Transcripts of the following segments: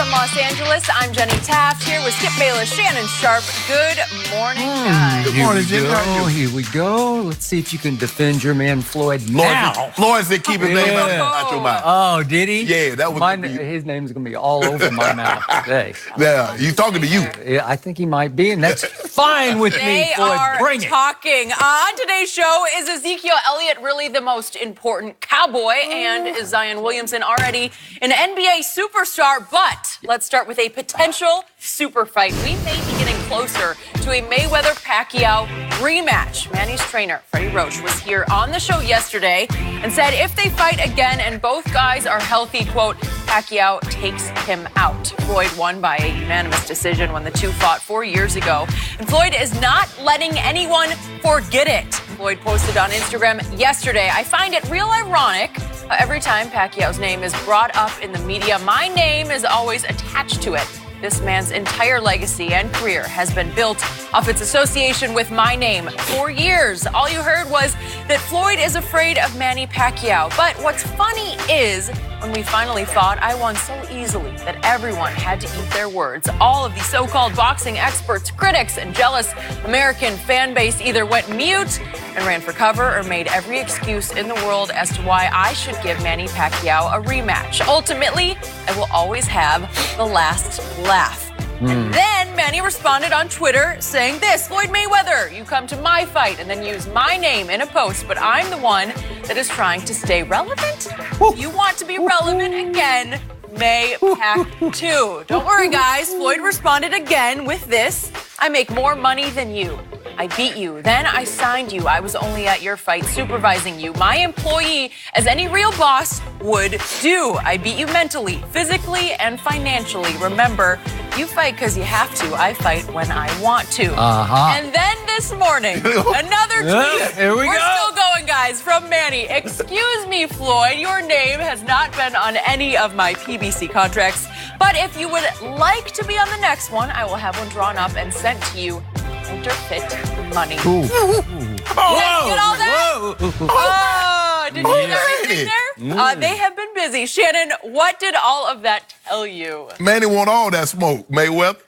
from Los Angeles, I'm Jenny Taft here with Skip Bayless, Shannon, Sharpe. Good morning, guys. Good morning, Jenny. Here we go. Let's see if you can defend your man Floyd now. Floyd said keep his name out your mouth. Oh, did he? Yeah, that was his name's going to be all over my mouth today. Yeah, he's talking to you. Yeah, I think he might be, and that's fine with me, Floyd. Bring it. Talking. On today's show, is Ezekiel Elliott really the most important cowboy? And is Zion Williamson already an NBA superstar? But let's start with a potential super fight. We may be getting closer to a Mayweather-Pacquiao rematch. Manny's trainer, Freddie Roach, was here on the show yesterday and said if they fight again and both guys are healthy, quote, Pacquiao takes him out. Floyd won by a unanimous decision when the two fought 4 years ago. And Floyd is not letting anyone forget it. Floyd posted on Instagram yesterday, I find it real ironic. Every time Pacquiao's name is brought up in the media, my name is always attached to it. This man's entire legacy and career has been built off its association with my name. 4 years. All you heard was that Floyd is afraid of Manny Pacquiao. But what's funny is when we finally thought I won so easily that everyone had to eat their words. All of the so-called boxing experts, critics, and jealous American fan base either went mute and ran for cover or made every excuse in the world as to why I should give Manny Pacquiao a rematch. Ultimately, I will always have the last laugh. And then Manny responded on Twitter saying this, Floyd Mayweather, you come to my fight and then use my name in a post, but I'm the one that is trying to stay relevant. If you want to be relevant again, May Pac 2. Don't worry, guys. Floyd responded again with this, I make more money than you. I beat you. Then I signed you. I was only at your fight supervising you. My employee, as any real boss would do. I beat you mentally, physically, and financially. Remember, you fight because you have to. I fight when I want to. And then this morning, another tweet. Here we We're go. still going, guys, from Manny. Excuse me, Floyd. Your name has not been on any of my PBC contracts. But if you would like to be on the next one, I will have one drawn up and sent to you. Counterfeit money. Ooh. Did you get all that? Oh, did you hear everything there? They have been busy. Shannon, what did all of that tell you? Manny want all that smoke, Mayweather.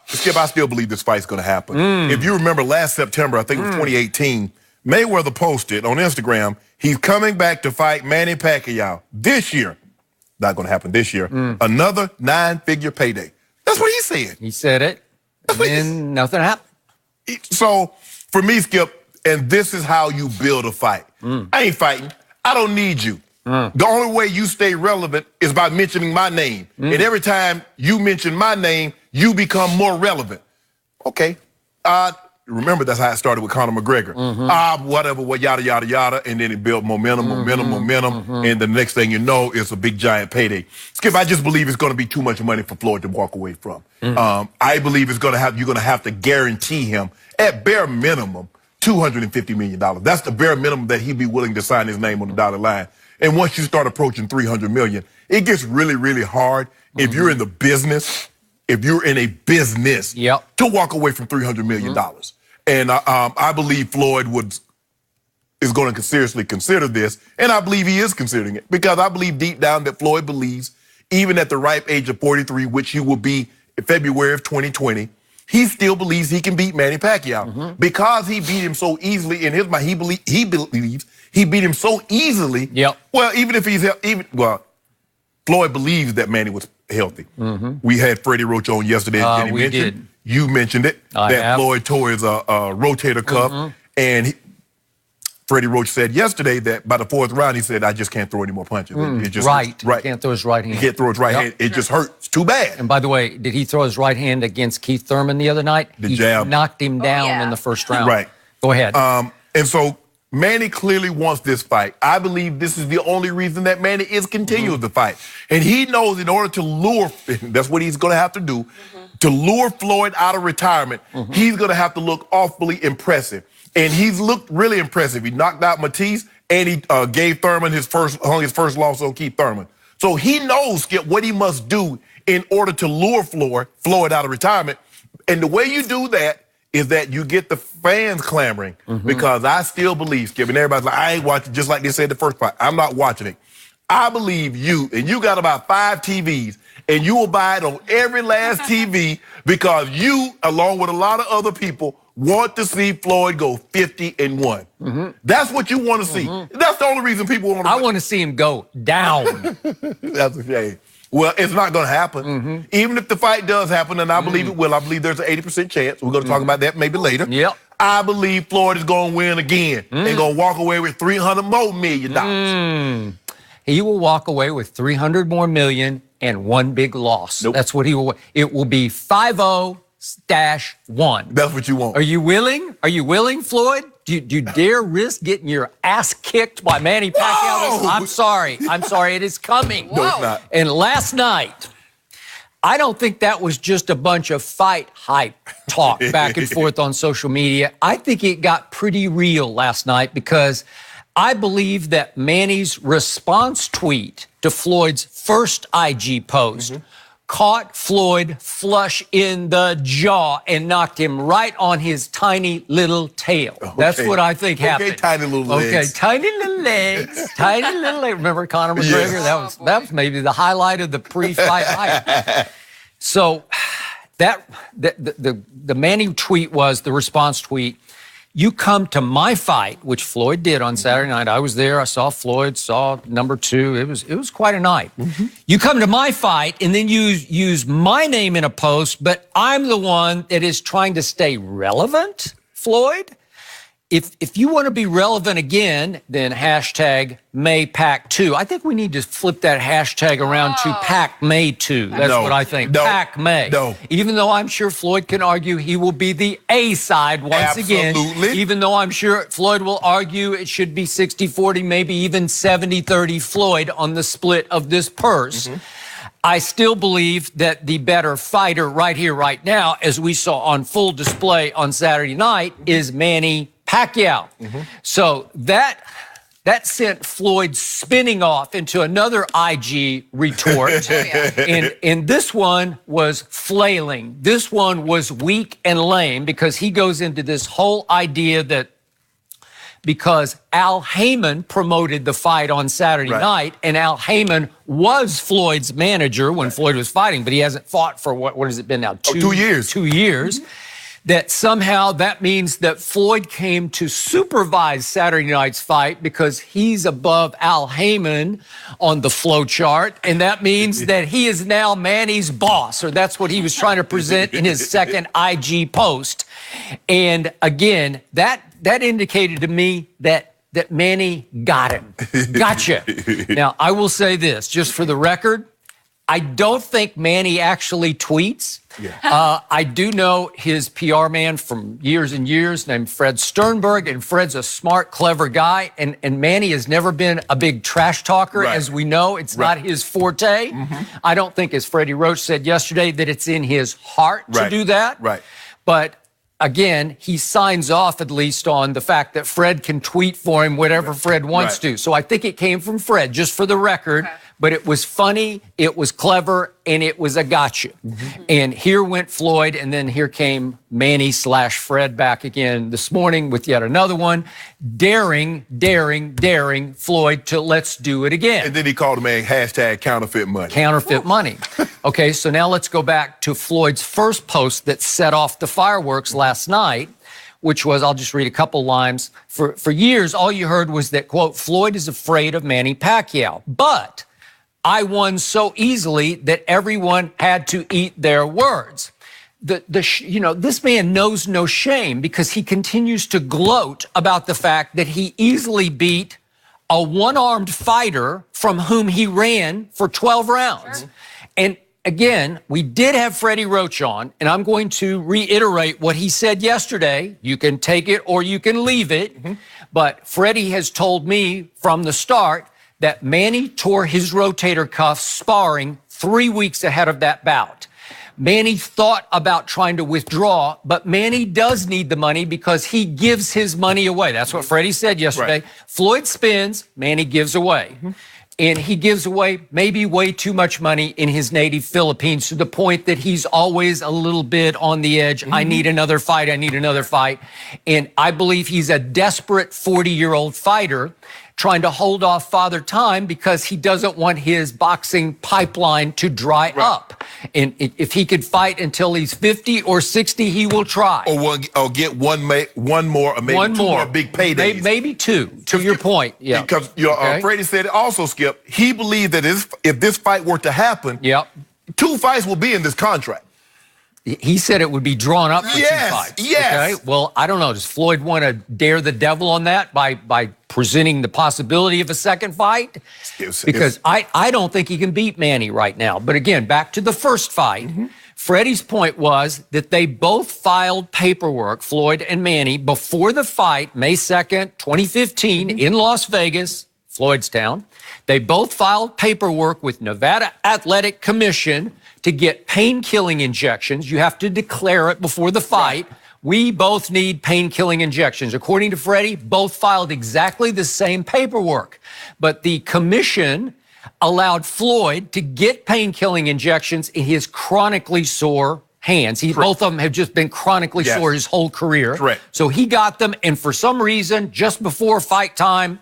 Skip, I still believe this fight's going to happen. If you remember last September, I think it was 2018, Mayweather posted on Instagram, he's coming back to fight Manny Pacquiao this year. Not going to happen this year. Another 9-figure payday. That's what he said. He said it, and then nothing happened. So, for me, Skip, and this is how you build a fight. I ain't fighting. I don't need you. The only way you stay relevant is by mentioning my name. And every time you mention my name, you become more relevant. Okay. Remember, that's how it started with Conor McGregor. Whatever, yada, yada, yada. And then it built momentum. And the next thing you know, it's a big, giant payday. Skip, I just believe it's going to be too much money for Floyd to walk away from. I believe you're going to have to guarantee him, at bare minimum, $250 million. That's the bare minimum that he'd be willing to sign his name on the dotted line. And once you start approaching $300 million, it gets really, really hard if you're in the business. If you're in a business, to walk away from $300 million. And I believe Floyd is going to seriously consider this, and I believe he is considering it, because I believe deep down that Floyd believes, even at the ripe age of 43, which he will be in February of 2020, he still believes he can beat Manny Pacquiao. Because he beat him so easily, in his mind, he believes he beat him so easily. Well, even if he's Floyd believes that Manny was healthy. We had Freddie Roach on yesterday. You mentioned it. Floyd tore his rotator cuff. And Freddie Roach said yesterday that by the fourth round, he said, I just can't throw any more punches. It just Can't throw his right hand. He can't throw his right hand. It just hurts. Too bad. And by the way, did he throw his right hand against Keith Thurman the other night? The jab. Knocked him down in the first round. Right. Go ahead. And so Manny clearly wants this fight. I believe this is the only reason that Manny is continuing the fight. And he knows in order to lure, that's what he's going to have to do, to lure Floyd out of retirement, he's going to have to look awfully impressive. And he's looked really impressive. He knocked out Matisse, and he gave Thurman hung his first loss on Keith Thurman. So he knows, Skip, what he must do in order to lure Floyd out of retirement. And the way you do that is that you get the fans clamoring, because I still believe, Skip, and everybody's like, I ain't watching, just like they said the first fight. I'm not watching it. I believe you, and you got about 5 TVs, and you will buy it on every last TV because you, along with a lot of other people, want to see Floyd go 50-1. That's what you want to see. That's the only reason people want to. I want to see him go down. That's a shame. Well, it's not going to happen. Even if the fight does happen, and I believe it will, I believe there's an 80% chance. We're going to talk about that maybe later. Yep. I believe Floyd is going to win again and going to walk away with $300 more million. He will walk away with $300 more million and one big loss. Nope. That's what he will. It will be 5-0-1. That's what you want. Are you willing? Are you willing, Floyd? Do you dare risk getting your ass kicked by Manny Pacquiao? I'm sorry. It is coming. No, it's not. And last night, I don't think that was just a bunch of fight hype talk back and forth on social media. I think it got pretty real last night because I believe that Manny's response tweet to Floyd's first IG post caught Floyd flush in the jaw and knocked him right on his tiny little tail. Okay. That's what I think happened. Okay, tiny little legs. Okay, tiny little legs. Tiny little legs. Remember Conor McGregor? Yes. That was maybe the highlight of the pre-fight hype. So the Manny tweet was the response tweet. You come to my fight, which Floyd did on Saturday night. I was there. I saw Floyd, saw number 2. It was quite a night. You come to my fight and then use my name in a post, but I'm the one that is trying to stay relevant, Floyd. If you want to be relevant again, then hashtag MayPac2. I think we need to flip that hashtag around to PacMay2. That's what I think. No. PacMay. No. Even though I'm sure Floyd can argue he will be the A side once again. Even though I'm sure Floyd will argue it should be 60-40, maybe even 70-30 Floyd on the split of this purse. I still believe that the better fighter right here, right now, as we saw on full display on Saturday night, is Manny Pacquiao. So that sent Floyd spinning off into another IG retort. And this one was flailing. This one was weak and lame because he goes into this whole idea that because Al Heyman promoted the fight on Saturday night, and Al Heyman was Floyd's manager when Floyd was fighting, but he hasn't fought for what has it been now? 2 years. 2 years. That somehow that means that Floyd came to supervise Saturday night's fight because he's above Al Heyman on the flow chart, and that means that he is now Manny's boss, or that's what he was trying to present in his second IG post. And again, that indicated to me that Manny got him. Gotcha. Now, I will say this, just for the record, I don't think Manny actually tweets. I do know his PR man from years and years named Fred Sternberg, and Fred's a smart, clever guy, and Manny has never been a big trash talker, as we know. It's not his forte. I don't think, as Freddie Roach said yesterday, that it's in his heart to do that. But again, he signs off at least on the fact that Fred can tweet for him whatever Fred wants to. So I think it came from Fred, just for the record. But it was funny, it was clever, and it was a gotcha. And here went Floyd, and then here came Manny/Fred back again this morning with yet another one, daring Floyd to let's do it again. And then he called the man hashtag counterfeit money. Counterfeit money. Okay, so now let's go back to Floyd's first post that set off the fireworks last night, which was, I'll just read a couple lines. For years, all you heard was that, quote, Floyd is afraid of Manny Pacquiao, but I won so easily that everyone had to eat their words. This man knows no shame because he continues to gloat about the fact that he easily beat a one-armed fighter from whom he ran for 12 rounds. And again, we did have Freddie Roach on, and I'm going to reiterate what he said yesterday. You can take it or you can leave it. But Freddie has told me from the start that Manny tore his rotator cuff sparring 3 weeks ahead of that bout. Manny thought about trying to withdraw, but Manny does need the money because he gives his money away. That's what Freddie said yesterday. Floyd spins, Manny gives away. And he gives away maybe way too much money in his native Philippines to the point that he's always a little bit on the edge. I need another fight. I need another fight. And I believe he's a desperate 40-year-old fighter trying to hold off Father Time because he doesn't want his boxing pipeline to dry up. And if he could fight until he's 50 or 60, he will try. Or get one more, or maybe two more big paydays. Maybe two, to your point. Yeah. Because Freddie said it also, Skip, he believed that if this fight were to happen, 2 fights will be in this contract. He said it would be drawn up for 2 fights. Yes. Okay? Well, I don't know. Does Floyd want to dare the devil on that by presenting the possibility of a second fight? Because I don't think he can beat Manny right now. But again, back to the first fight. Freddie's point was that they both filed paperwork, Floyd and Manny, before the fight, May 2nd, 2015, in Las Vegas, Floyd's town. They both filed paperwork with Nevada Athletic Commission to get pain-killing injections. You have to declare it before the fight. We both need pain-killing injections. According to Freddie, both filed exactly the same paperwork. But the commission allowed Floyd to get pain-killing injections in his chronically sore hands. Both of them have just been chronically sore his whole career. So he got them, and for some reason, just before fight time,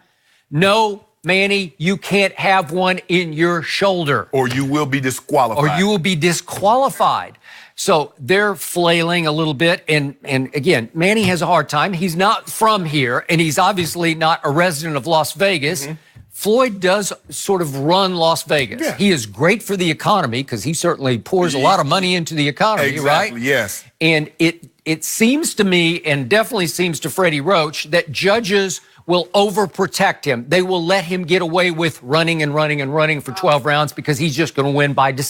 no, Manny, you can't have one in your shoulder. Or you will be disqualified. So they're flailing a little bit. And again, Manny has a hard time. He's not from here, and he's obviously not a resident of Las Vegas. Floyd does sort of run Las Vegas. He is great for the economy because he certainly pours a lot of money into the economy, right? Yes. And it seems to me, and definitely seems to Freddie Roach, that judges will overprotect him. They will let him get away with running and running and running for 12 rounds because he's just going to win by decision.